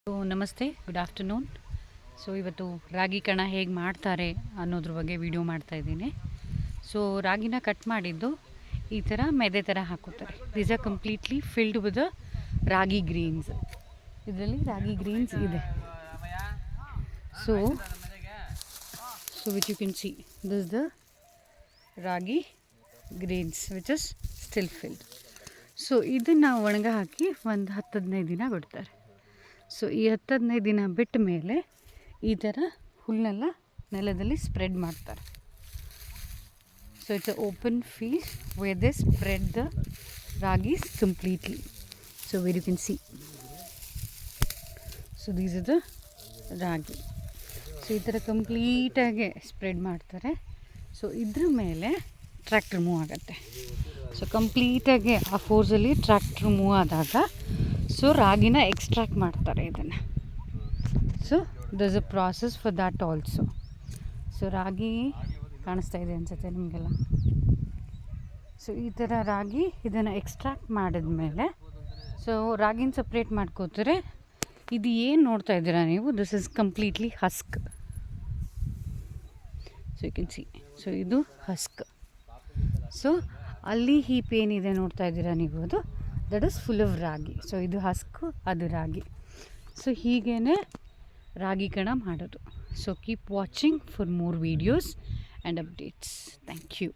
ನಮಸ್ತೆ, good afternoon. So ಇವತ್ತು ರಾಗಿ ಕಣ ಹೇಗೆ ಮಾಡ್ತಾರೆ ಅನ್ನೋದ್ರ ಬಗ್ಗೆ ವಿಡಿಯೋ ಮಾಡ್ತಾಯಿದ್ದೀನಿ. ಸೊ ರಾಗಿನ ಕಟ್ ಮಾಡಿದ್ದು ಈ ಥರ ಮೆದೆ ಥರ ಹಾಕೋತಾರೆ. These are completely filled with ragi greens. ಇದರಲ್ಲಿ ರಾಗಿ ಗ್ರೀನ್ಸ್ ಇದೆ. So which you can see this the ragi greens which is still filled. So ಇದನ್ನು ಒಣಗ ಹಾಕಿ ಒಂದು 10-15 ದಿನ ಬಿಡ್ತಾರೆ. ಸೊ ಈ 10-15 ದಿನ ಬಿಟ್ಟ ಮೇಲೆ ಈ ಥರ ಹುಲ್ಲನ್ನೆಲ್ಲ ನೆಲದಲ್ಲಿ ಸ್ಪ್ರೆಡ್ ಮಾಡ್ತಾರೆ. So it's a open field where they spread the ragis completely. So where you can see. So these is the ragi. So ಈ ಥರ ಕಂಪ್ಲೀಟಾಗಿ ಸ್ಪ್ರೆಡ್ ಮಾಡ್ತಾರೆ. ಸೊ ಇದ್ರ ಮೇಲೆ ಟ್ರ್ಯಾಕ್ಟರ್ ಮೂವ್ ಆಗುತ್ತೆ. ಸೊ ಕಂಪ್ಲೀಟಾಗಿ ಆ ಫೋರ್ಸಲ್ಲಿ ಟ್ರ್ಯಾಕ್ಟರ್ ಮೂವ್ ಆದಾಗ ಸೊ ರಾಗಿನ ಎಕ್ಸ್ಟ್ರಾಕ್ಟ್ ಮಾಡ್ತಾರೆ ಇದನ್ನು. So thus a process for that also. So ragi ಕಾಣಿಸ್ತಾ ಇದೆ ಅನಿಸುತ್ತೆ ನಿಮಗೆಲ್ಲ. ಸೊ ಈ ಥರ ರಾಗಿ ಇದನ್ನು ಎಕ್ಸ್ಟ್ರಾಕ್ಟ್ ಮಾಡಿದ್ಮೇಲೆ ಸೊ ರಾಗಿನ ಸಪ್ರೇಟ್ ಮಾಡ್ಕೋತಾರೆ. ಇದು ಏನು ನೋಡ್ತಾ ಇದ್ದೀರಾ ನೀವು, this is completely husk. So you can see. So ಇದು ಹಸ್ಕ್. ಸೊ ಅಲ್ಲಿ ಹೀಪ್ ಏನಿದೆ ನೋಡ್ತಾ ಇದ್ದೀರಾ ನೀವು, ಅದು that is full of ragi. So ಇದು ಹಸ್ಕು, ಅದು ರಾಗಿ. ಸೊ ಹೀಗೇ ರಾಗಿ ಕಣ ಮಾಡೋದು. So keep watching for more videos and updates. Thank you.